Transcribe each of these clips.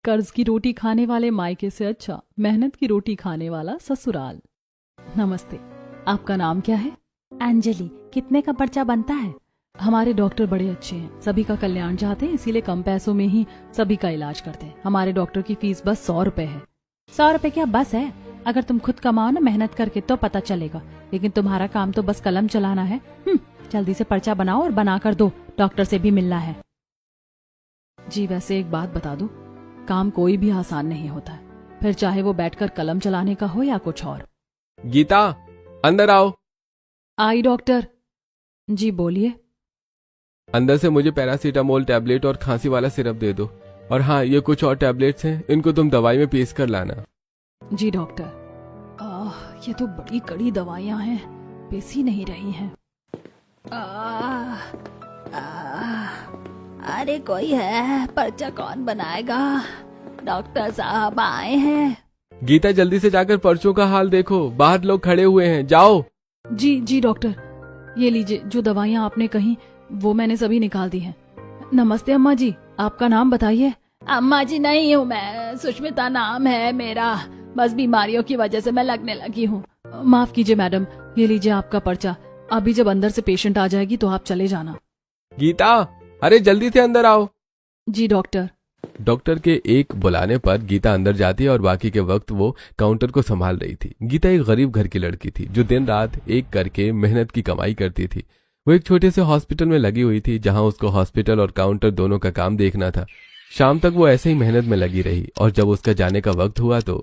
कर्ज की रोटी खाने वाले मायके से अच्छा मेहनत की रोटी खाने वाला ससुराल। नमस्ते, आपका नाम क्या है? अंजलि। कितने का पर्चा बनता है? हमारे डॉक्टर बड़े अच्छे हैं, सभी का कल्याण चाहते हैं, इसीलिए कम पैसों में ही सभी का इलाज करते हैं। हमारे डॉक्टर की फीस बस 100 रुपए है। 100 रुपए क्या बस है? अगर तुम खुद कमाओ ना मेहनत करके तो पता चलेगा, लेकिन तुम्हारा काम तो बस कलम चलाना है। जल्दी से पर्चा बनाओ और बना कर दो, डॉक्टर से भी मिलना है। जी वैसे एक बात बता दूं, काम कोई भी आसान नहीं होता है, फिर चाहे वो बैठकर कलम चलाने का हो या कुछ और। गीता, अंदर आओ। आई डॉक्टर। जी बोलिए। अंदर से मुझे पैरासीटामोल टैबलेट और खांसी वाला सिरप दे दो। और हाँ, ये कुछ और टैबलेट्स हैं, इनको तुम दवाई में पीस कर लाना। जी डॉक्टर। ये तो बड़ी कड़ी दवाइयां हैं, पेश ही नहीं रही हैं। अरे कोई है, पर्चा कौन बनाएगा? डॉक्टर साहब आए हैं। गीता, जल्दी से जाकर पर्चों का हाल देखो, बाहर लोग खड़े हुए हैं, जाओ। जी डॉक्टर, ये लीजिए, जो दवाइयाँ आपने कही वो मैंने सभी निकाल दी हैं। नमस्ते अम्मा जी, आपका नाम बताइए। अम्मा जी नहीं हूँ मैं, सुष्मिता नाम है मेरा। बस बीमारियों की वजह से मैं लगने लगी हूँ। माफ कीजिए मैडम, ये लीजिए आपका पर्चा। अभी जब अंदर से पेशेंट आ जाएगी तो आप चले जाना। गीता, अरे जल्दी से अंदर आओ। जी डॉक्टर। डॉक्टर के एक बुलाने पर गीता अंदर जाती है और बाकी के वक्त वो काउंटर को संभाल रही थी। गीता एक गरीब घर की लड़की थी जो दिन रात एक करके मेहनत की कमाई करती थी। वो एक छोटे से हॉस्पिटल में लगी हुई थी, जहां उसको हॉस्पिटल और काउंटर दोनों का काम देखना था। शाम तक वो ऐसे ही मेहनत में लगी रही और जब उसका जाने का वक्त हुआ तो।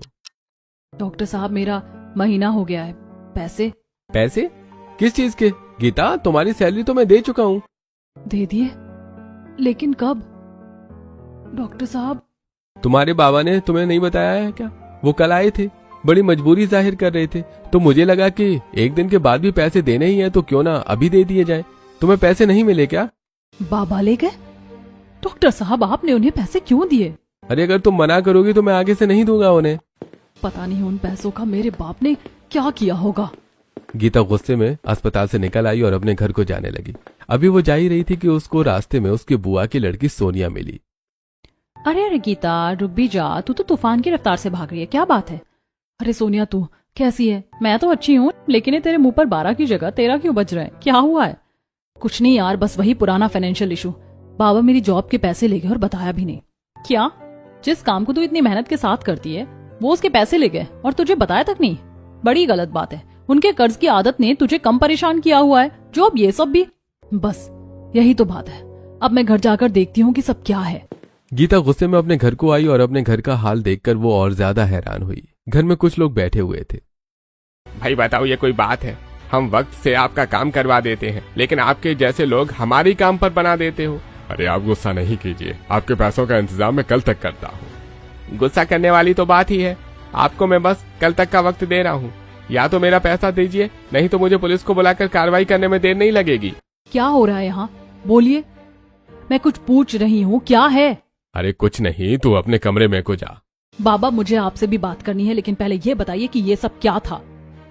डॉक्टर साहब, मेरा महीना हो गया है। पैसे? पैसे? किस चीज के? गीता, तुम्हारी सैलरी तो मैं दे चुका हूँ। दे दिए? लेकिन कब? डॉक्टर साहब, तुम्हारे बाबा ने तुम्हें नहीं बताया है क्या? वो कल आए थे, बड़ी मजबूरी जाहिर कर रहे थे, तो मुझे लगा कि एक दिन के बाद भी पैसे देने ही है तो क्यों ना अभी दे दिए जाए। तुम्हें पैसे नहीं मिले क्या? बाबा ले गए? डॉक्टर साहब, आपने उन्हें पैसे क्यों दिए? अरे अगर तुम मना करोगी तो मैं आगे से नहीं दूंगा उन्हें। पता नहीं उन पैसों का मेरे बाप ने क्या किया होगा। गीता गुस्से में अस्पताल से निकल आई और अपने घर को जाने लगी। अभी वो जा ही रही थी कि उसको रास्ते में उसकी बुआ की लड़की सोनिया मिली। अरे गीता, रुक भी जा, तू तो तूफान की रफ्तार से भाग रही है, क्या बात है? अरे सोनिया, तू कैसी है? मैं तो अच्छी हूँ, लेकिन ये तेरे मुंह पर 12 की जगह 13 क्यों बज रहे हैं? क्या हुआ है? कुछ नहीं यार, बस वही पुराना फाइनेंशियल इशू। बाबा मेरी जॉब के पैसे ले गए और बताया भी नहीं। क्या? जिस काम को तू इतनी मेहनत के साथ करती है वो उसके पैसे ले गए और तुझे बताया तक नहीं? बड़ी गलत बात है। उनके कर्ज की आदत ने तुझे कम परेशान किया हुआ है, जो अब ये सब भी। बस यही तो बात है। अब मैं घर जाकर देखती हूँ कि सब क्या है। गीता गुस्से में अपने घर को आई और अपने घर का हाल देखकर वो और ज्यादा हैरान हुई। घर में कुछ लोग बैठे हुए थे। भाई बताओ, ये कोई बात है? हम वक्त से आपका काम करवा देते हैं, लेकिन आपके जैसे लोग हमारी काम पर बना देते हो। अरे आप गुस्सा नहीं कीजिए, आपके पैसों का इंतजाम मैं कल तक करता हूँ। गुस्सा करने वाली तो बात ही है। आपको मैं बस कल तक का वक्त दे रहा हूँ, या तो मेरा पैसा दीजिए, नहीं तो मुझे पुलिस को बुलाकर कार्रवाई करने में देर नहीं लगेगी। क्या हो रहा है यहाँ? बोलिए, मैं कुछ पूछ रही हूँ, क्या है? अरे कुछ नहीं, तू अपने कमरे में को जा। बाबा, मुझे आपसे भी बात करनी है, लेकिन पहले ये बताइए कि ये सब क्या था?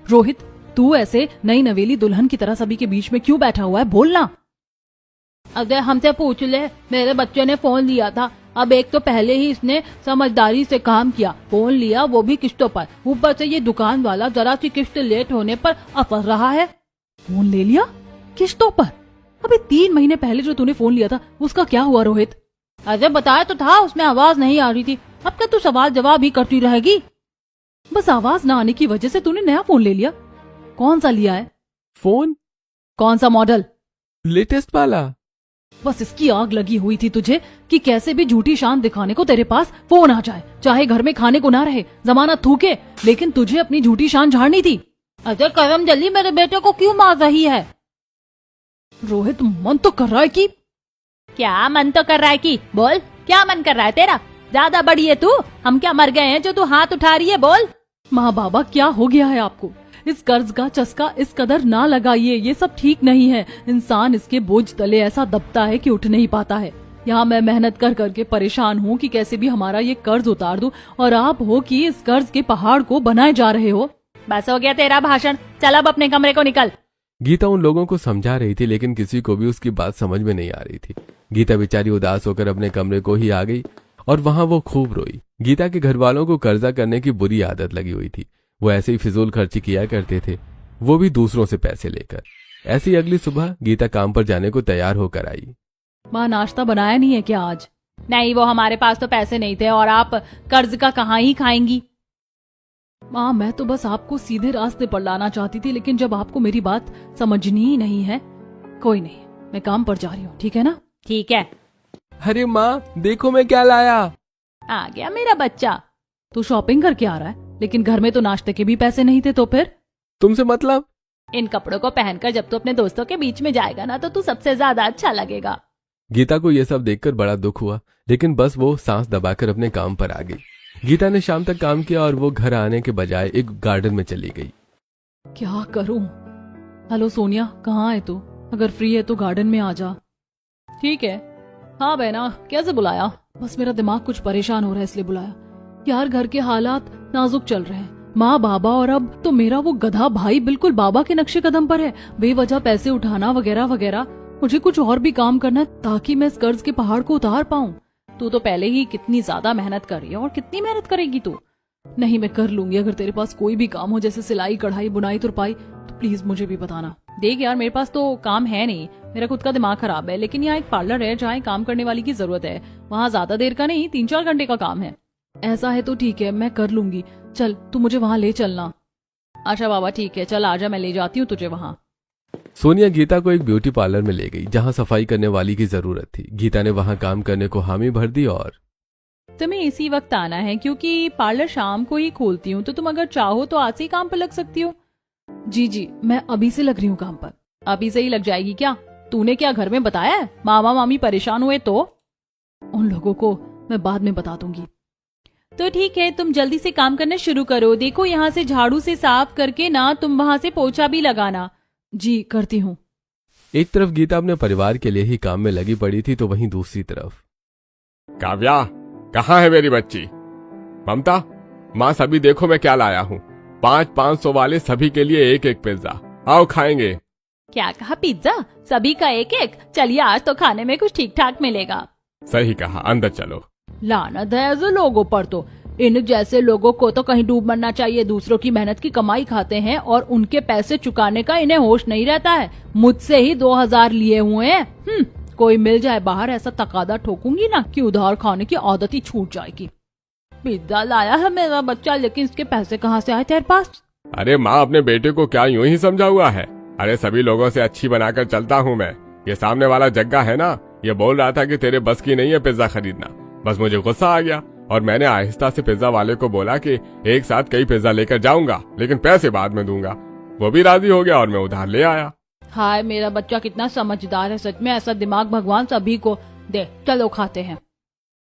रोहित, तू ऐसे नई नवेली दुल्हन की तरह सभी के बीच में क्यों बैठा हुआ है? बोलना। अगर हमसे पूछ ले, मेरे बच्चे ने फोन लिया था। अब एक तो पहले ही इसने समझदारी से काम किया, फोन लिया वो भी किस्तों पर। ऊपर से ये दुकान वाला जरा सी किस्त लेट होने पर अफर रहा है। फोन ले लिया किस्तों पर? अबे 3 महीने पहले जो तूने फोन लिया था उसका क्या हुआ रोहित? अरे बताया तो था, उसमें आवाज नहीं आ रही थी। अब क्या तू सवाल जवाब ही करती रहेगी? बस आवाज ना आने की वजह से तूने नया फोन ले लिया? कौन सा लिया है फोन? कौन सा मॉडल? लेटेस्ट वाला। बस इसकी आग लगी हुई थी तुझे कि कैसे भी झूठी शान दिखाने को तेरे पास फोन आ जाए, चाहे घर में खाने को ना रहे, जमाना थूके, लेकिन तुझे अपनी झूठी शान झाड़नी थी। अरे करम जल्दी, मेरे बेटे को क्यों मार रही है? रोहित, मन तो कर रहा है कि क्या मन तो कर रहा है कि? बोल, क्या मन कर रहा है तेरा? ज्यादा बड़ी है तू, हम क्या मर गए हैं जो तू हाथ उठा रही है? बोल। माँ बाबा, क्या हो गया है आपको? इस कर्ज का चस्का इस कदर ना लगाइए, ये सब ठीक नहीं है। इंसान इसके बोझ तले ऐसा दबता है कि उठ नहीं पाता है। यहाँ मैं मेहनत कर करके परेशान हूँ कि कैसे भी हमारा ये कर्ज उतार दूं, और आप हो कि इस कर्ज के पहाड़ को बनाए जा रहे हो। बस हो गया तेरा भाषण, चल अब अपने कमरे को निकल। गीता उन लोगों को समझा रही थी, लेकिन किसी को भी उसकी बात समझ में नहीं आ रही थी। गीता बेचारी उदास होकर अपने कमरे को ही आ गई और वहां वो खूब रोई। गीता के घर वालों को कर्जा करने की बुरी आदत लगी हुई थी। वो ऐसे ही फिजूल खर्ची किया करते थे, वो भी दूसरों से पैसे लेकर। ऐसी ही अगली सुबह गीता काम पर जाने को तैयार होकर आई। माँ नाश्ता बनाया नहीं है क्या आज? नहीं, वो हमारे पास तो पैसे नहीं थे और आप कर्ज का कहाँ ही खाएंगी। माँ मैं तो बस आपको सीधे रास्ते पर लाना चाहती थी, लेकिन जब आपको मेरी बात समझनी ही नहीं है, कोई नहीं, मैं काम पर जा रही हूँ, ठीक है ना? ठीक है, अरे माँ देखो मैं क्या लाया। आ गया मेरा बच्चा। तू शॉपिंग करके आ रहा है, लेकिन घर में तो नाश्ते के भी पैसे नहीं थे, तो फिर? तुमसे मतलब? इन कपड़ों को पहनकर जब तू अपने दोस्तों के बीच में जाएगा ना, तो तू सबसे ज्यादा अच्छा लगेगा। गीता को यह सब देखकर बड़ा दुख हुआ, लेकिन बस वो सांस दबाकर अपने काम पर आ गई। गीता ने शाम तक काम किया और वो घर आने के बजाय एक गार्डन में चली गई। क्या करूं? हेलो सोनिया, कहाँ है तू? अगर फ्री है तो गार्डन में आ जा। ठीक है। हाँ बहना, कैसे बुलाया? बस मेरा दिमाग कुछ परेशान हो रहा है इसलिए बुलाया। यार घर के हालात नाजुक चल रहे हैं, माँ बाबा और अब तो मेरा वो गधा भाई बिल्कुल बाबा के नक्शे कदम पर है। बेवजह पैसे उठाना वगैरह वगैरह। मुझे कुछ और भी काम करना है ताकि मैं इस कर्ज के पहाड़ को उतार पाऊं। तू तो पहले ही कितनी ज्यादा मेहनत कर रही है, और कितनी मेहनत करेगी तू? नहीं मैं कर लूंगी। अगर तेरे पास कोई भी काम हो जैसे सिलाई कढ़ाई बुनाई तुरपाई, तो प्लीज मुझे भी बताना। देख यार, मेरे पास तो काम है नहीं, मेरा खुद का दिमाग खराब है, लेकिन यहाँ एक पार्लर है जहाँ काम करने वाली की जरूरत है। वहाँ ज्यादा देर का नहीं, 3-4 घंटे का काम है। ऐसा है तो ठीक है, मैं कर लूंगी। चल तू मुझे वहाँ ले चलना। अच्छा बाबा ठीक है, चल आजा, मैं ले जाती हूँ तुझे वहाँ। सोनिया गीता को एक ब्यूटी पार्लर में ले गई जहां सफाई करने वाली की जरूरत थी। गीता ने वहां काम करने को हामी भर दी और तुम्हें इसी वक्त आना है क्योंकि पार्लर शाम को ही खोलती हूँ, तो तुम अगर चाहो तो आज से ही काम पर लग सकती हो। जी जी, मैं अभी से लग रही हूँ काम पर। अभी से ही लग जाएगी क्या? तूने क्या घर में बताया है? मामा मामी परेशान हुए तो? उन लोगों को मैं बाद में बता दूंगी। तो ठीक है, तुम जल्दी से काम करना शुरू करो। देखो यहाँ से झाड़ू से साफ करके ना तुम वहाँ से पोछा भी लगाना। जी करती हूँ। एक तरफ गीता अपने परिवार के लिए ही काम में लगी पड़ी थी, तो वहीं दूसरी तरफ काव्या, कहाँ है मेरी बच्ची? ममता, माँ सभी देखो मैं क्या लाया हूँ। 500 वाले सभी के लिए एक एक पिज्जा, आओ खाएंगे। क्या कहा? पिज्जा? सभी का एक एक? चलिए आज तो खाने में कुछ ठीक ठाक मिलेगा। सही कहा, अंदर चलो। लानत है ऐसे लोगों पर तो। इन जैसे लोगों को तो कहीं डूब मरना चाहिए। दूसरों की मेहनत की कमाई खाते हैं और उनके पैसे चुकाने का इन्हें होश नहीं रहता है। मुझसे ही 2000 लिए हुए हैं। कोई मिल जाए बाहर, ऐसा तकादा ठोकूंगी ना कि उधार खाने की आदत ही छूट जाएगी। पिज्जा लाया है मेरा बच्चा, लेकिन इसके पैसे कहाँ से आए तेरे पास? अरे माँ, अपने बेटे को क्या यूं ही समझा हुआ है? अरे सभी लोगों से अच्छी बनाकर चलता हूँ मैं। ये सामने वाला जग्गा है ना, ये बोल रहा था कि तेरे बस की नहीं है पिज्जा खरीदना। बस मुझे गुस्सा आ गया और मैंने आहिस्ता से पिज्जा वाले को बोला कि एक साथ कई पिज्जा लेकर जाऊंगा, लेकिन पैसे बाद में दूंगा। वो भी राजी हो गया और मैं उधार ले आया। हाय मेरा बच्चा कितना समझदार है, सच में ऐसा दिमाग भगवान सभी को दे। चलो खाते हैं।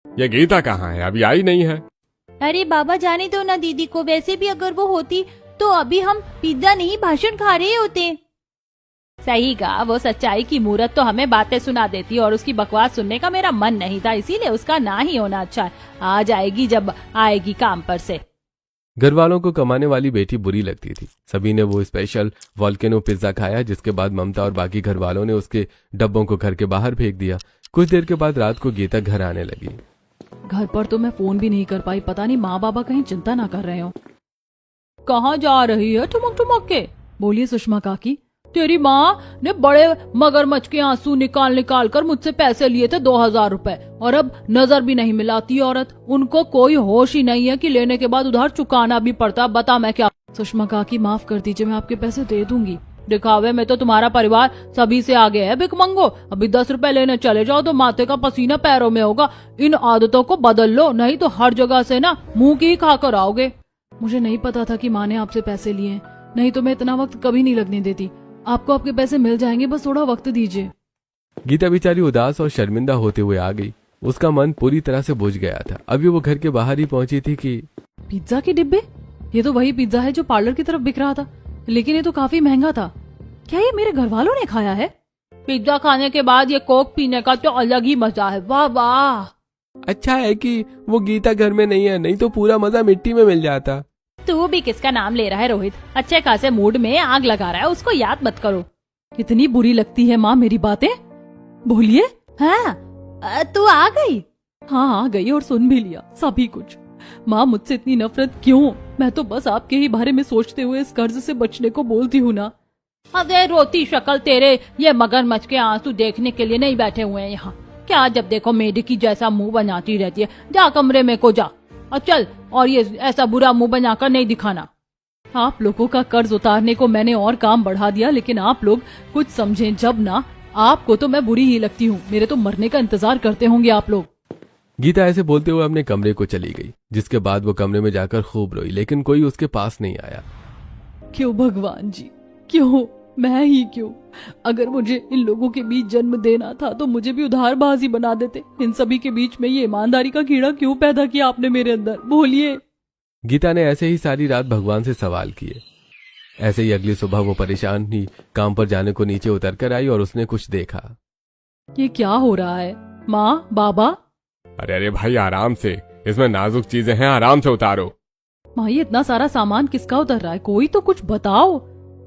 ये गीता कहाँ है? अभी आई नहीं है। अरे बाबा जाने दो ना दीदी को, वैसे भी अगर वो होती तो अभी हम पिज्जा नहीं भाषण खा रहे होते। सही कहा, वो सच्चाई की मूरत तो हमें बातें सुना देती और उसकी बकवास सुनने का मेरा मन नहीं था, इसीलिए उसका ना ही होना अच्छा है। आ जाएगी जब आएगी काम पर से। घर वालों को कमाने वाली बेटी बुरी लगती थी। सभी ने वो स्पेशल वॉल्केनो पिज्जा खाया, जिसके बाद ममता और बाकी घर वालों ने उसके डब्बों को घर के बाहर फेंक दिया। कुछ देर के बाद रात को गीता घर आने लगी। घर पर तो मैं फोन भी नहीं कर पाई, पता नहीं माँ बाबा कहीं चिंता ना कर रहे हो। कहाँ जा रही है ठुमक ठुमक के? बोलिए सुषमा काकी। तेरी माँ ने बड़े मगरमच्छ के आंसू निकाल निकाल कर मुझसे पैसे लिए थे 2000 रुपए, और अब नजर भी नहीं मिलाती औरत। उनको कोई होश ही नहीं है कि लेने के बाद उधार चुकाना भी पड़ता। बता मैं क्या? सुषमा काकी माफ कर दीजिए, मैं आपके पैसे दे दूंगी। दिखावे में तो तुम्हारा परिवार सभी से आगे है भिखमंगो। अभी 10 रुपए लेने चले जाओ तो माथे का पसीना पैरों में होगा। इन आदतों को बदल लो, नहीं तो हर जगह से ना मुंह की खा कर आओगे। मुझे नहीं पता था कि माँ ने आपसे पैसे लिए, नहीं तो मैं इतना वक्त कभी नहीं लगने देती। आपको आपके पैसे मिल जाएंगे, बस थोड़ा वक्त दीजिए। गीता बेचारी उदास और शर्मिंदा होते हुए आ गई। उसका मन पूरी तरह से बुझ गया था। अभी वो घर के बाहर ही पहुंची थी कि पिज्जा के डिब्बे? ये तो वही पिज्जा है जो पार्लर की तरफ बिक रहा था, लेकिन ये तो काफी महंगा था। क्या ये मेरे घर वालों ने खाया है? पिज्जा खाने के बाद ये कोक पीने का तो अलग ही मजा है। वाह वाह। अच्छा है कि वो गीता घर में नहीं है, नहीं तो पूरा मजा मिट्टी में मिल जाता। तू भी किसका नाम ले रहा है रोहित? अच्छे खासे मूड में आग लगा रहा है, उसको याद मत करो। इतनी बुरी लगती है माँ मेरी बातें? बोलिए। हाँ तू आ गई? हाँ, आ गई और सुन भी लिया सभी कुछ। माँ, मुझसे इतनी नफरत क्यों? मैं तो बस आपके ही बारे में सोचते हुए इस कर्ज से बचने को बोलती हूँ ना। अरे रोती शक्ल तेरे ये मगरमच्छ के आंसू देखने के लिए नहीं बैठे हुए हैं यहाँ। क्या जब देखो मेढकी जैसा मुंह बनाती रहती है। जा कमरे में को जा और चल, और ये ऐसा बुरा मुंह बनाकर नहीं दिखाना। आप लोगों का कर्ज उतारने को मैंने और काम बढ़ा दिया, लेकिन आप लोग कुछ समझें जब ना। आपको तो मैं बुरी ही लगती हूँ। मेरे तो मरने का इंतजार करते होंगे आप लोग। गीता ऐसे बोलते हुए अपने कमरे को चली गई, जिसके बाद वो कमरे में जाकर खूब रोई, लेकिन कोई उसके पास नहीं आया। क्यों भगवान जी, क्यों? मैं ही क्यों? अगर मुझे इन लोगों के बीच जन्म देना था तो मुझे भी उधारबाजी बना देते। इन सभी के बीच में ये ईमानदारी का कीड़ा क्यों पैदा किया आपने मेरे अंदर? बोलिए। गीता ने ऐसे ही सारी रात भगवान से सवाल किए। ऐसे ही अगली सुबह वो परेशान ही काम पर जाने को नीचे उतर कर आई और उसने कुछ देखा। ये क्या हो रहा है? माँ, बाबा? अरे अरे भाई आराम से, इसमें नाजुक चीजें हैं, आराम से उतारो। माँ, ये इतना सारा सामान किसका उतर रहा है? कोई तो कुछ बताओ।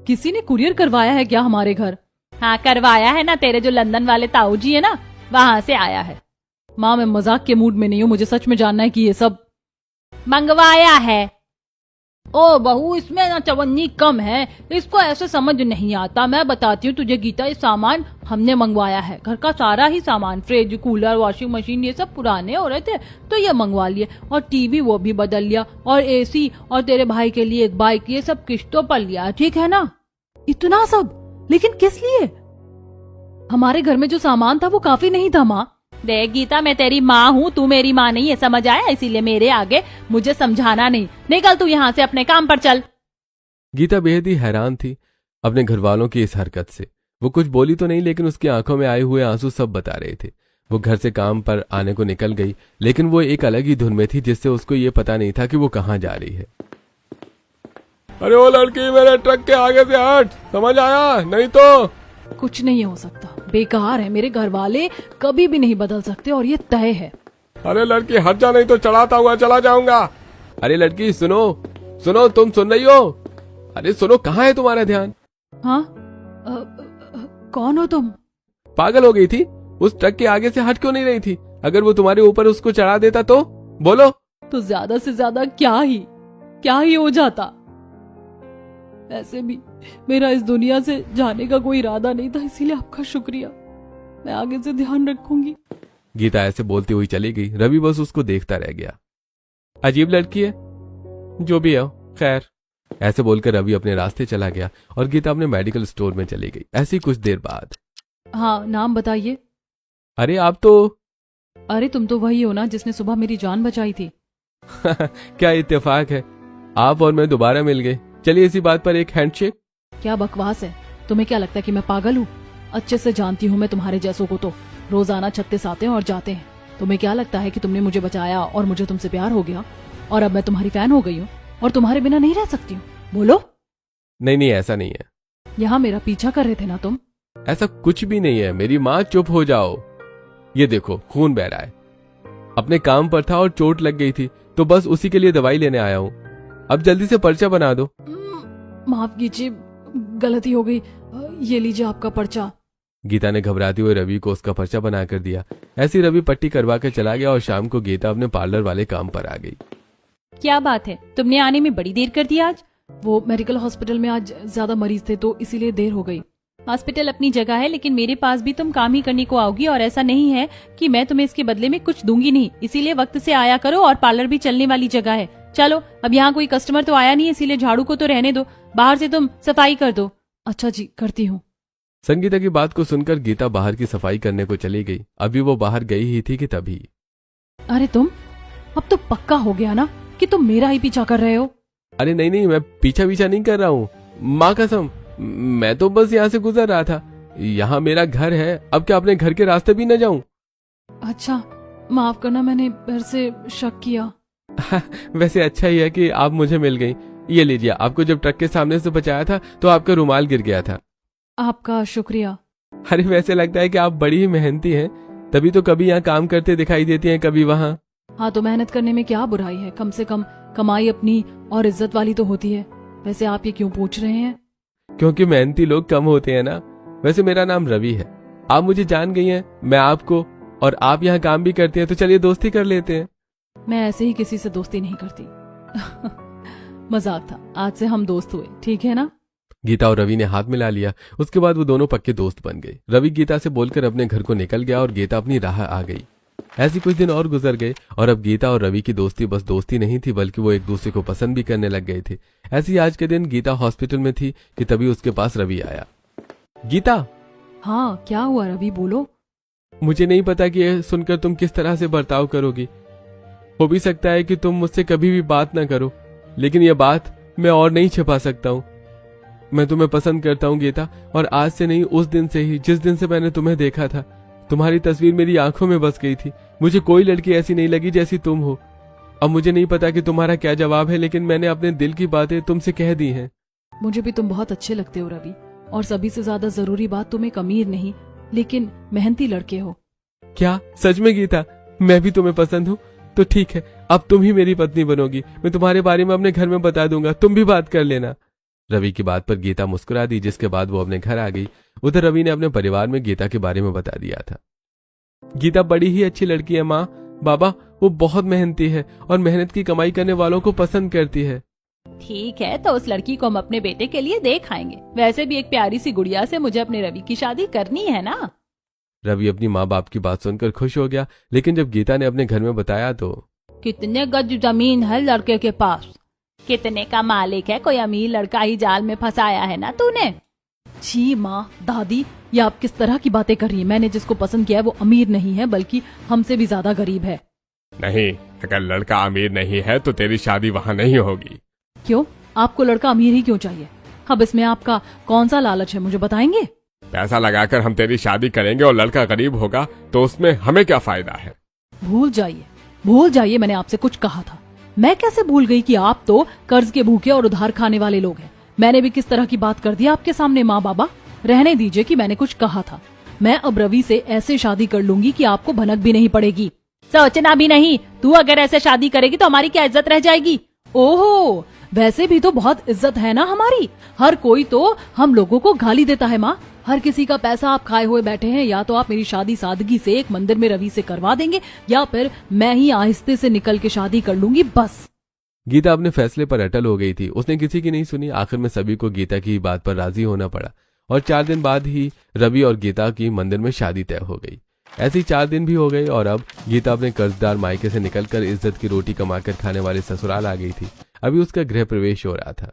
किसी ने कुरियर करवाया है क्या हमारे घर? हाँ करवाया है ना, तेरे जो लंदन वाले ताऊ जी है ना, वहाँ से आया है। माँ, मैं मजाक के मूड में नहीं हूँ, मुझे सच में जानना है कि ये सब मंगवाया है। ओ बहू, इसमें ना चवन्नी कम है, इसको ऐसे समझ नहीं आता। मैं बताती हूँ तुझे गीता, ये सामान हमने मंगवाया है। घर का सारा ही सामान, फ्रिज, कूलर, वॉशिंग मशीन, ये सब पुराने हो रहे थे तो ये मंगवा लिए, और टीवी वो भी बदल लिया, और एसी, और तेरे भाई के लिए एक बाइक, ये सब किश्तों पर लिया। ठीक है ना? इतना सब? लेकिन किस लिए? हमारे घर में जो सामान था वो काफी नहीं था माँ। देख गीता, मैं तेरी माँ हूँ, तू मेरी माँ नहीं है, समझ आया? इसीलिए मेरे आगे मुझे समझाना नहीं। निकल तू यहाँ से, अपने काम पर चल। गीता बेहद ही हैरान थी अपने घर वालों की इस हरकत से। वो कुछ बोली तो नहीं, लेकिन उसकी आंखों में आए हुए आंसू सब बता रहे थे। वो घर से काम पर आने को निकल गई, लेकिन वो एक अलग ही धुन में थी, जिससे उसको ये पता नहीं था कि वो कहाँ जा रही है। अरे ओ लड़की, मेरे ट्रक के आगे से हट, समझ आया? नहीं तो कुछ नहीं हो सकता, बेकार है। मेरे घर वाले कभी भी नहीं बदल सकते और ये तय है। अरे लड़की हट जा, नहीं तो चढ़ाता हुआ चला जाऊंगा। अरे लड़की सुनो सुनो, तुम सुन रही हो? अरे सुनो, कहाँ है तुम्हारा ध्यान? हाँ? कौन हो तुम? पागल हो गई थी? उस ट्रक के आगे से हट क्यों नहीं रही थी? अगर वो तुम्हारे ऊपर उसको चढ़ा देता तो? बोलो। तो ज्यादा से ज्यादा क्या ही हो जाता। ऐसे भी मेरा इस दुनिया से जाने का कोई इरादा नहीं था, इसीलिए आपका शुक्रिया। मैं आगे से ध्यान रखूंगी। गीता ऐसे बोलती हुई चली गई। रवि बस उसको देखता रह गया। अजीब लड़की है, जो भी है खैर। ऐसे बोलकर रवि अपने रास्ते चला गया और गीता अपने मेडिकल स्टोर में चली गई। ऐसी कुछ देर बाद, हाँ, नाम बताइए। अरे आप तो अरे तुम तो वही हो ना जिसने सुबह मेरी जान बचाई थी। क्या इत्तेफाक है, आप और मैं दोबारा मिल गए। चलिए इसी बात पर एक हैंडशेक। क्या बकवास है? तुम्हें क्या लगता है कि मैं पागल हूँ? अच्छे से जानती हूँ मैं तुम्हारे जैसों को, तो रोजाना 36 आते हैं और जाते हैं। तुम्हें क्या लगता है कि तुमने मुझे बचाया और मुझे तुमसे प्यार हो गया और अब मैं तुम्हारी फैन हो गई हूँ और तुम्हारे बिना नहीं रह सकती हूँ? बोलो। नहीं, ऐसा नहीं है। यहाँ मेरा पीछा कर रहे थे ना तुम? ऐसा कुछ भी नहीं है मेरी माँ, चुप हो जाओ। ये देखो, खून बह रहा है। अपने काम पर था और चोट लग गई थी, तो बस उसी के लिए दवाई लेने आया हूँ। अब जल्दी से पर्चा बना दो। माफ कीजिए, गलती हो गई। ये लीजिए आपका पर्चा। गीता ने घबराते हुए रवि को उसका पर्चा बनाकर दिया। ऐसी रवि पट्टी करवा कर चला गया और शाम को गीता अपने पार्लर वाले काम पर आ गई। क्या बात है, तुमने आने में बड़ी देर कर दी आज? वो मेडिकल हॉस्पिटल में आज ज्यादा मरीज थे तो इसीलिए देर हो गई। हॉस्पिटल अपनी जगह है, लेकिन मेरे पास भी तुम काम ही करने को आओगी, और ऐसा नहीं है कि मैं तुम्हें इसके बदले में कुछ दूंगी नहीं। इसीलिए वक्त से आया करो, और पार्लर भी चलने वाली जगह है। चलो, अब यहाँ कोई कस्टमर तो आया नहीं है, इसीलिए झाड़ू को तो रहने दो, बाहर से तुम सफाई कर दो। अच्छा जी, करती हूँ। संगीता की बात को सुनकर गीता बाहर की सफाई करने को चली गई। अभी वो बाहर गई ही थी कि तभी, अरे तुम, अब तो पक्का हो गया ना कि तुम मेरा ही पीछा कर रहे हो? अरे नहीं, मैं पीछा नहीं कर रहा हूँ, माँ कसम। मैं तो बस यहाँ से गुजर रहा था। यहाँ मेरा घर है, अब क्या अपने घर के रास्ते भी न जाऊं? अच्छा, माफ करना, मैंने फिर से शक किया। वैसे अच्छा ही है कि आप मुझे मिल गई। ये लीजिए, आपको जब ट्रक के सामने से बचाया था तो आपका रुमाल गिर गया था। आपका शुक्रिया। अरे वैसे लगता है कि आप बड़ी ही मेहनती हैं, तभी तो कभी यहाँ काम करते दिखाई देती हैं, कभी वहाँ। हाँ, तो मेहनत करने में क्या बुराई है? कम से कम कमाई अपनी और इज्जत वाली तो होती है। वैसे आप ये क्यों पूछ रहे हैं? क्योंकि मेहनती लोग कम होते हैं ना। वैसे मेरा नाम रवि है, आप मुझे जान गई हैं। मैं आपको और आप यहाँ काम भी करती हैं, तो चलिए दोस्ती कर लेते हैं। मैं ऐसे ही किसी से दोस्ती नहीं करती। मजाक था, आज से हम दोस्त हुए, ठीक है ना? गीता और रवि ने हाथ मिला लिया। उसके बाद वो दोनों पक्के दोस्त बन गए। रवि गीता से बोलकर अपने घर को निकल गया और गीता अपनी राह आ गई। ऐसी कुछ दिन और गुजर गए और अब गीता और रवि की दोस्ती बस दोस्ती नहीं थी, बल्कि वो एक दूसरे को पसंद भी करने लग गए थे। ऐसी आज के दिन गीता हॉस्पिटल में थी कि तभी उसके पास रवि आया। गीता, हाँ क्या हुआ रवि, बोलो। मुझे नहीं पता कि यह सुनकर तुम किस तरह से बर्ताव करोगी। हो भी सकता है कि तुम मुझसे कभी भी बात ना करो, लेकिन यह बात मैं और नहीं छिपा सकता हूँ। मैं तुम्हें पसंद करता हूँ गीता, और आज से नहीं, उस दिन से ही, जिस दिन से मैंने तुम्हें देखा था। तुम्हारी तस्वीर मेरी आंखों में बस गई थी। मुझे कोई लड़की ऐसी नहीं लगी जैसी तुम हो। अब मुझे नहीं पता कि तुम्हारा क्या जवाब है, लेकिन मैंने अपने दिल की बातें तुमसे कह दी हैं। मुझे भी तुम बहुत अच्छे लगते हो रवि, और सभी से ज्यादा जरूरी बात, तुम एक अमीर नहीं लेकिन मेहनती लड़के हो। क्या सच में गीता? मैं भी तुम्हें पसंद हूँ? तो ठीक है, अब तुम ही मेरी पत्नी बनोगी। मैं तुम्हारे बारे में अपने घर में बता दूंगा, तुम भी बात कर लेना। रवि की बात पर गीता मुस्कुरा दी, जिसके बाद वो अपने घर आ गई। उधर रवि ने अपने परिवार में गीता के बारे में बता दिया था। गीता बड़ी ही अच्छी लड़की है माँ, बाबा, वो बहुत मेहनती है और मेहनत की कमाई करने वालों को पसंद करती है। ठीक है, तो उस लड़की को हम अपने बेटे के लिए देख आएंगे। वैसे भी एक प्यारी सी गुड़िया से मुझे अपने रवि की शादी करनी है ना। रवि अपनी माँ बाप की बात सुनकर खुश हो गया, लेकिन जब गीता ने अपने घर में बताया तो कितने गज जमीन है लड़के के पास? कितने का मालिक है? कोई अमीर लड़का ही जाल में फंसाया है ना तूने? छी माँ, दादी, ये आप किस तरह की बातें कर रही हैं? मैंने जिसको पसंद किया है वो अमीर नहीं है, बल्कि हमसे भी ज्यादा गरीब है। नहीं, अगर लड़का अमीर नहीं है तो तेरी शादी वहाँ नहीं होगी। क्यों? आपको लड़का अमीर ही क्यों चाहिए? अब इसमें आपका कौन सा लालच है, मुझे बताएंगे? पैसा लगाकर हम तेरी शादी करेंगे और लड़का गरीब होगा तो उसमें हमें क्या फायदा है? भूल जाइए, मैंने आपसे कुछ कहा था। मैं कैसे भूल गई कि आप तो कर्ज के भूखे और उधार खाने वाले लोग हैं। मैंने भी किस तरह की बात कर दी आपके सामने माँ बाबा। रहने दीजिए कि मैंने कुछ कहा था। मैं अब रवि से ऐसे शादी कर लूंगी कि आपको भनक भी नहीं पड़ेगी। सोचना भी नहीं। तू अगर ऐसे शादी करेगी तो हमारी क्या इज्जत रह जाएगी? ओहो, वैसे भी तो बहुत इज्जत है ना हमारी। हर कोई तो हम लोगों को गाली देता है माँ। हर किसी का पैसा आप खाए हुए बैठे हैं। या तो आप मेरी शादी सादगी से एक मंदिर में रवि से करवा देंगे, या फिर मैं ही आहिस्ते से निकल के शादी कर लूंगी, बस। गीता अपने फैसले पर अटल हो गई थी। उसने किसी की नहीं सुनी। आखिर में सभी को गीता की बात पर राजी होना पड़ा और 4 दिन बाद ही रवि और गीता की मंदिर में शादी तय हो गई। ऐसी 4 दिन भी हो गए और अब गीता अपने कर्जदार मायके से निकलकर इज्जत की रोटी कमाकर खाने वाले ससुराल आ गई थी। अभी उसका गृह प्रवेश हो रहा था।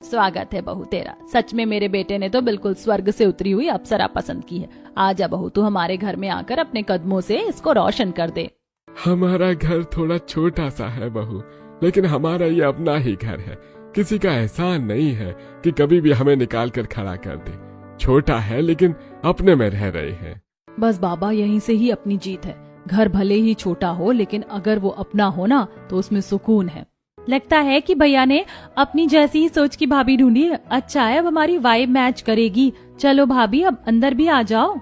स्वागत है बहू तेरा। सच में मेरे बेटे ने तो बिल्कुल स्वर्ग से उतरी हुई अप्सरा पसंद की है। आजा बहू, तू हमारे घर में आकर अपने कदमों से इसको रोशन कर दे। हमारा घर थोड़ा छोटा सा है बहू, लेकिन हमारा ये अपना ही घर है। किसी का एहसान नहीं है कि कभी भी हमें निकाल कर खड़ा कर दे। छोटा है लेकिन अपने में रह रहे हैं। बस बाबा, यहीं से ही अपनी जीत है। घर भले ही छोटा हो, लेकिन अगर वो अपना हो ना तो उसमें सुकून है। लगता है कि भैया ने अपनी जैसी ही सोच की भाभी ढूंढी है। अच्छा है, अब हमारी वाइब मैच करेगी। चलो भाभी, अब अंदर भी आ जाओ।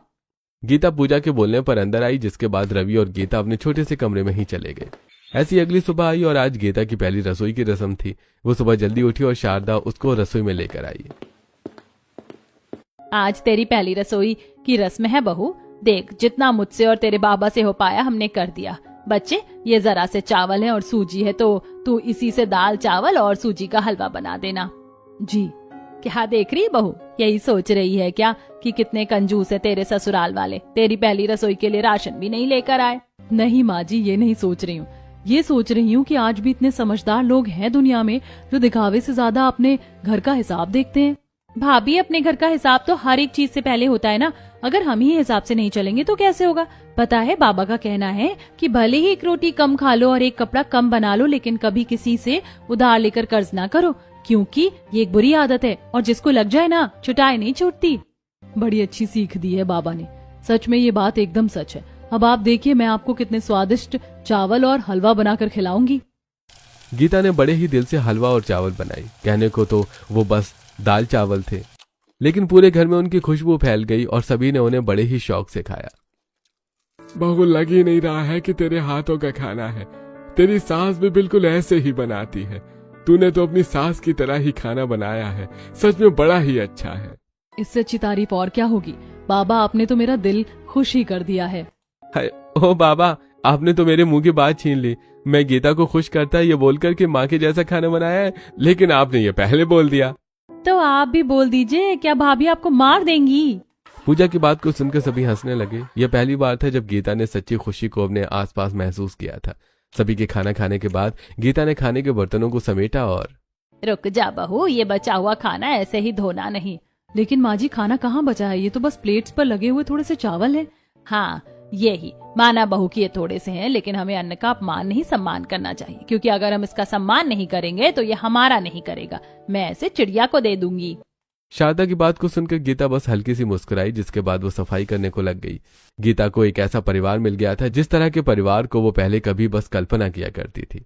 गीता पूजा के बोलने पर अंदर आई, जिसके बाद रवि और गीता अपने छोटे से कमरे में ही चले गए। ऐसी अगली सुबह आई और आज गीता की पहली रसोई की रस्म थी। वो सुबह जल्दी उठी और शारदा उसको रसोई में लेकर आई। आज तेरी पहली रसोई की रस्म है बहू। देख, जितना मुझसे और तेरे बाबा से हो पाया हमने कर दिया। बच्चे, ये जरा से चावल है और सूजी है, तो तू इसी से दाल चावल और सूजी का हलवा बना देना। जी। क्या देख रही बहू? यही सोच रही है क्या कि कितने कंजूस है तेरे ससुराल वाले? तेरी पहली रसोई के लिए राशन भी नहीं लेकर आए। नहीं माँ जी, ये नहीं सोच रही हूँ। ये सोच रही हूँ कि आज भी इतने समझदार लोग हैं दुनिया में जो दिखावे से ज्यादा अपने घर का हिसाब देखते हैं। भाभी, अपने घर का हिसाब तो हर एक चीज से पहले होता है ना। अगर हम ही हिसाब से नहीं चलेंगे तो कैसे होगा? पता है, बाबा का कहना है कि भले ही एक रोटी कम खा लो और एक कपड़ा कम बना लो, लेकिन कभी किसी से उधार लेकर कर्ज ना करो, क्योंकि ये एक बुरी आदत है और जिसको लग जाए ना, छुटाए नहीं छूटती। बड़ी अच्छी सीख दी है बाबा ने। सच में ये बात एकदम सच है। अब आप देखिए, मैं आपको कितने स्वादिष्ट चावल और हलवा बनाकर खिलाऊंगी। गीता ने बड़े ही दिल से हलवा और चावल बनाई। कहने को तो वो बस दाल चावल थे, लेकिन पूरे घर में उनकी खुशबू फैल गई और सभी ने उन्हें बड़े ही शौक से खाया। बहू, लग ही नहीं रहा है कि तेरे हाथों का खाना है। तेरी सास भी बिल्कुल ऐसे ही बनाती है। तूने तो अपनी सास की तरह ही खाना बनाया है। सच में बड़ा ही अच्छा है। इससे अच्छी तारीफ और क्या होगी? बाबा, आपने तो मेरा दिल खुश ही कर दिया है। हाय, ओ बाबा, आपने तो मेरे मुंह की बात छीन ली। मैं गीता को खुश करता ये बोलकर कि माँ के जैसा खाना बनाया है, लेकिन आपने ये पहले बोल दिया। तो आप भी बोल दीजिए, क्या भाभी आपको मार देंगी? पूजा की बात को सुनकर सभी हंसने लगे। यह पहली बार था जब गीता ने सच्ची खुशी को अपने आसपास महसूस किया था। सभी के खाना खाने के बाद गीता ने खाने के बर्तनों को समेटा और रुक जा बहू, ये बचा हुआ खाना ऐसे ही धोना नहीं। लेकिन माँ जी, खाना कहाँ बचा है? ये तो बस प्लेट्स पर लगे हुए थोड़े से चावल है। हाँ, यही माना बहू कि ये थोड़े से हैं, लेकिन हमें अन्न का अपमान नहीं सम्मान करना चाहिए, क्योंकि अगर हम इसका सम्मान नहीं करेंगे तो ये हमारा नहीं करेगा। मैं ऐसे चिड़िया को दे दूंगी। शारदा की बात को सुनकर गीता बस हल्की सी मुस्कुराई, जिसके बाद वो सफाई करने को लग गई। गीता को एक ऐसा परिवार मिल गया था जिस तरह के परिवार को वो पहले कभी बस कल्पना किया करती थी।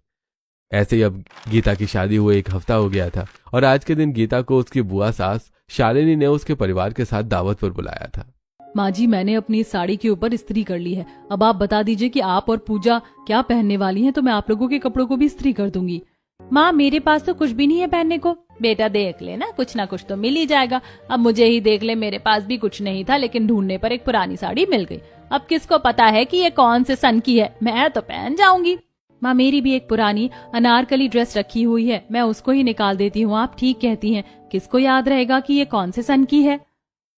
ऐसे ही अब गीता की शादी हुए 1 हफ्ता हो गया था और आज के दिन गीता को उसकी बुआ सास शालिनी ने उसके परिवार के साथ दावत पर बुलाया था। माँ जी, मैंने अपनी साड़ी के ऊपर इस्त्री कर ली है। अब आप बता दीजिए कि आप और पूजा क्या पहनने वाली हैं, तो मैं आप लोगों के कपड़ों को भी इस्त्री कर दूंगी। माँ, मेरे पास तो कुछ भी नहीं है पहनने को। बेटा देख ले ना, कुछ ना कुछ तो मिल ही जाएगा। अब मुझे ही देख ले, मेरे पास भी कुछ नहीं था, लेकिन ढूंढने पर एक पुरानी साड़ी मिल गई। अब किसको पता है कि ये कौन से सन की है, मैं तो पहन जाऊंगी। माँ, मेरी भी एक पुरानी अनारकली ड्रेस रखी हुई है, मैं उसको ही निकाल देती हूँ। आप ठीक कहती हैं, किसको याद रहेगा कि ये कौन से सन की है।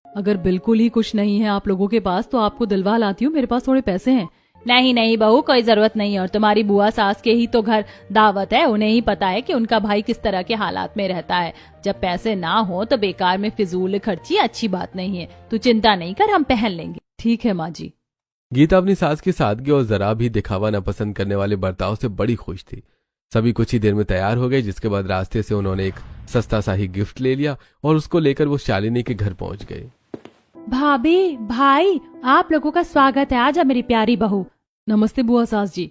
अगर बिल्कुल ही कुछ नहीं है आप लोगों के पास तो आपको दिलवा लाती हूँ, मेरे पास थोड़े पैसे हैं। नहीं नहीं बहू, कोई जरूरत नहीं है। और तुम्हारी बुआ सास के ही तो घर दावत है, उन्हें ही पता है कि उनका भाई किस तरह के हालात में रहता है। जब पैसे ना हो तो बेकार में फिजूल खर्ची अच्छी बात नहीं है। तू चिंता नहीं कर, हम पहन लेंगे। ठीक है माँ जी। गीता अपनी सास की सादगी और जरा भी दिखावा न पसंद करने वाले बर्ताव से बड़ी खुश थी। सभी कुछ ही देर में तैयार हो गए, जिसके बाद रास्ते से उन्होंने एक सस्ता सा ही गिफ्ट ले लिया और उसको लेकर वो शालिनी के घर पहुंच गए। भाभी, भाई, आप लोगों का स्वागत है। आजा मेरी प्यारी बहू। नमस्ते बुआ सास जी।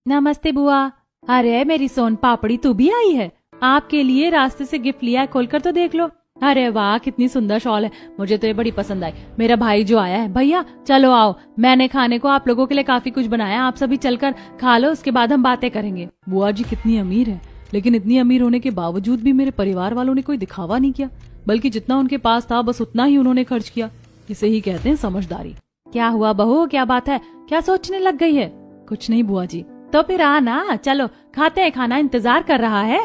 नमस्ते बुआ। अरे मेरी सोन पापड़ी, तू भी आई है? आपके लिए रास्ते से गिफ्ट लिया है, खोलकर तो देख लो। अरे वाह, कितनी सुंदर शॉल है, मुझे तो ये बड़ी पसंद आई। मेरा भाई जो आया है। भैया चलो आओ, मैंने खाने को आप लोगों के लिए काफी कुछ बनाया, आप सभी चलकर खा लो, उसके बाद हम बातें करेंगे। बुआ जी कितनी अमीर है, लेकिन इतनी अमीर होने के बावजूद भी मेरे परिवार वालों ने कोई दिखावा नहीं किया, बल्कि जितना उनके पास था बस उतना ही उन्होंने खर्च किया। इसे ही कहते हैं समझदारी। क्या हुआ बहू, क्या बात है, क्या सोचने लग गई है? कुछ नहीं बुआ जी। तो फिर आना, चलो खाते हैं खाना, इंतजार कर रहा है।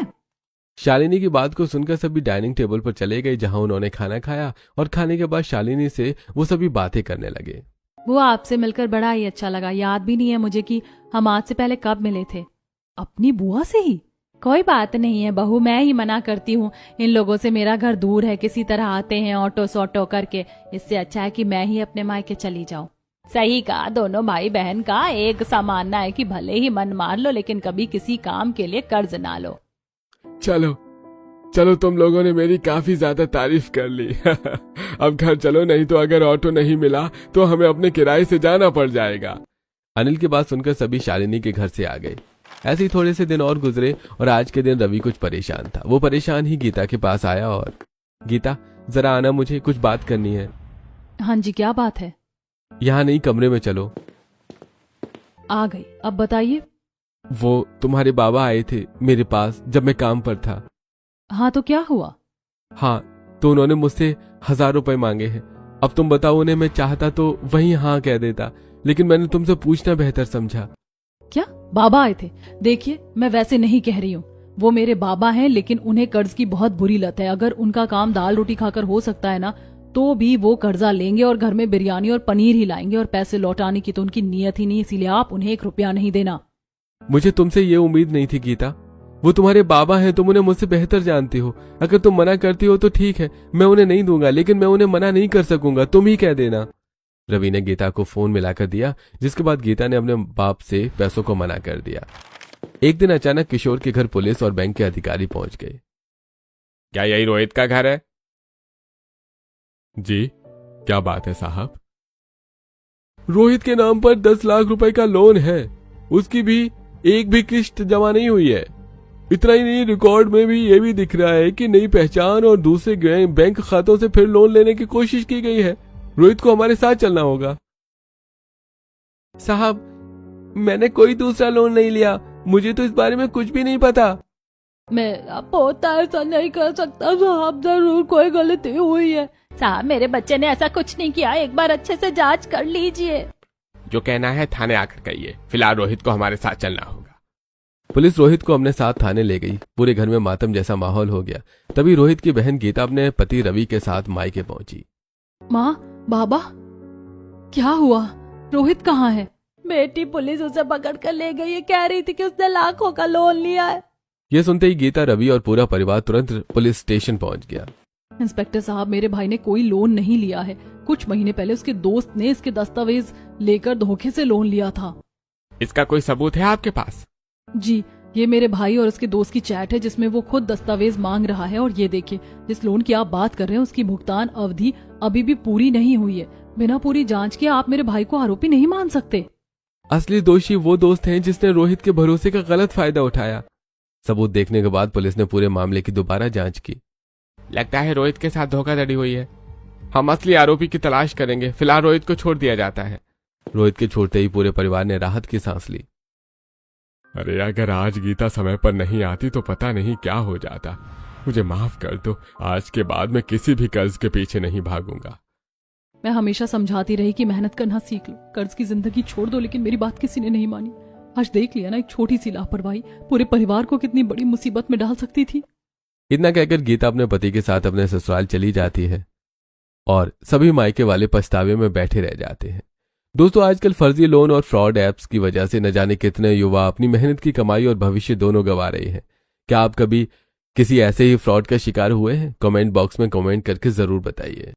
शालिनी की बात को सुनकर सभी डाइनिंग टेबल पर चले गए, जहां उन्होंने खाना खाया और खाने के बाद शालिनी से वो सभी बातें करने लगे। बुआ, आपसे मिलकर बड़ा ही अच्छा लगा। याद भी नहीं है मुझे कि हम आज से पहले कब मिले थे। अपनी बुआ से ही? कोई बात नहीं है बहू, मैं ही मना करती हूँ। इन लोगों से मेरा घर दूर है, किसी तरह आते हैं ऑटो सोटो करके। इससे अच्छा है कि मैं ही अपने मायके चली जाऊँ। सही कहा, दोनों भाई बहन का एक सा मानना है कि भले ही मन मार लो, लेकिन कभी किसी काम के लिए कर्ज ना लो। चलो चलो, तुम लोगों ने मेरी काफी ज्यादा तारीफ कर ली। अब घर चलो, नहीं तो अगर ऑटो नहीं मिला तो हमें अपने किराए से जाना पड़ जाएगा। अनिल की बात सुनकर सभी शालिनी के घर से आ गए। ऐसे ही थोड़े से दिन और गुजरे और आज के दिन रवि कुछ परेशान था। वो परेशान ही गीता के पास आया और गीता, जरा आना, मुझे कुछ बात करनी है। हाँ जी, क्या बात है? यहाँ नहीं, कमरे में चलो। आ गई, अब बताइए। वो तुम्हारे बाबा आए थे मेरे पास जब मैं काम पर था। हाँ, तो क्या हुआ? हाँ, तो उन्होंने मुझसे 1000 रुपए मांगे हैं। अब तुम बताओ, उन्हें मैं चाहता तो वहीं हाँ कह देता, लेकिन मैंने तुमसे पूछना बेहतर समझा। क्या बाबा आए थे? देखिए, मैं वैसे नहीं कह रही हूँ, वो मेरे बाबा हैं, लेकिन उन्हें कर्ज की बहुत बुरी लत है। अगर उनका काम दाल रोटी खाकर हो सकता है ना, तो भी वो कर्जा लेंगे और घर में बिरयानी और पनीर ही लाएंगे, और पैसे लौटाने की तो उनकी नियत ही नहीं। इसीलिए आप उन्हें 1 रुपया नहीं देना। मुझे तुमसे ये उम्मीद नहीं थी गीता। वो तुम्हारे बाबा हैं, तुम उन्हें मुझसे बेहतर जानती हो। अगर तुम मना करती हो तो ठीक है, मैं उन्हें नहीं दूंगा, लेकिन मैं उन्हें मना नहीं कर सकूंगा, तुम ही कह देना। रवि ने गीता को फोन मिलाकर दिया, जिसके बाद गीता ने अपने बाप से पैसों को मना कर दिया। एक दिन अचानक किशोर के घर पुलिस और बैंक के अधिकारी पहुंच गए। क्या यही रोहित का घर है? जी, क्या बात है साहब? रोहित के नाम पर 10 लाख रुपए का लोन है, उसकी भी एक भी किस्त जमा नहीं हुई है। इतना ही नहीं, रिकॉर्ड में भी ये भी दिख रहा है कि नई पहचान और दूसरे बैंक खातों से फिर लोन लेने की कोशिश की गई है। रोहित को हमारे साथ चलना होगा। साहब, मैंने कोई दूसरा लोन नहीं लिया, मुझे तो इस बारे में कुछ भी नहीं पता। मेरा पोता ऐसा नहीं कर सकता साहब, जरूर कोई गलती हुई है। साहब, मेरे बच्चे ने ऐसा कुछ नहीं किया, एक बार अच्छे से जांच कर लीजिए। जो कहना है थाने आकर कहिए। फिलहाल रोहित को हमारे साथ चलना होगा। पुलिस रोहित को अपने साथ थाने ले गई। पूरे घर में मातम जैसा माहौल हो गया। तभी रोहित की बहन गीता अपने पति रवि के साथ मायके पहुंची। माँ, बाबा, क्या हुआ? रोहित कहाँ है? बेटी पुलिस उसे पकड़ कर ले गई है, कह रही थी कि उसने लाखों का लोन लिया है। यह सुनते ही गीता, रवि और पूरा परिवार तुरंत पुलिस स्टेशन पहुंच गया। इंस्पेक्टर साहब, मेरे भाई ने कोई लोन नहीं लिया है। कुछ महीने पहले उसके दोस्त ने इसके दस्तावेज लेकर धोखे से लोन लिया था। इसका कोई सबूत है आपके पास? जी, ये मेरे भाई और उसके दोस्त की चैट है जिसमें वो खुद दस्तावेज मांग रहा है। और ये देखिए, जिस लोन की आप बात कर रहे हैं उसकी भुगतान अवधि अभी भी पूरी नहीं हुई है। बिना पूरी जांच के आप मेरे भाई को आरोपी नहीं मान सकते। असली दोषी वो दोस्त हैं जिसने रोहित के भरोसे का गलत फायदा उठाया। सबूत देखने के बाद पुलिस ने पूरे मामले की दोबारा जांच की। लगता है रोहित के साथ धोखाधड़ी हुई है। हम असली आरोपी की तलाश करेंगे। फिलहाल रोहित को छोड़ दिया जाता है। रोहित के छोड़ते ही पूरे परिवार ने राहत की सांस ली। अरे अगर आज गीता समय पर नहीं आती तो पता नहीं क्या हो जाता। मुझे माफ कर दो। आज के बाद मैं किसी भी कर्ज के पीछे नहीं भागूंगा। मैं हमेशा समझाती रही कि मेहनत करना सीख लो, कर्ज की जिंदगी छोड़ दो, लेकिन मेरी बात किसी ने नहीं मानी। आज देख लिया ना, एक छोटी सी लापरवाही पूरे परिवार को कितनी बड़ी मुसीबत में डाल सकती थी। इतना कहकर गीता अपने पति के साथ अपने ससुराल चली जाती है और सभी मायके वाले पछतावे में बैठे रह जाते हैं। दोस्तों, आजकल फर्जी लोन और फ्रॉड एप्स की वजह से न जाने कितने युवा अपनी मेहनत की कमाई और भविष्य दोनों गंवा रहे हैं। क्या आप कभी किसी ऐसे ही फ्रॉड का शिकार हुए हैं? कमेंट बॉक्स में कमेंट करके जरूर बताइए।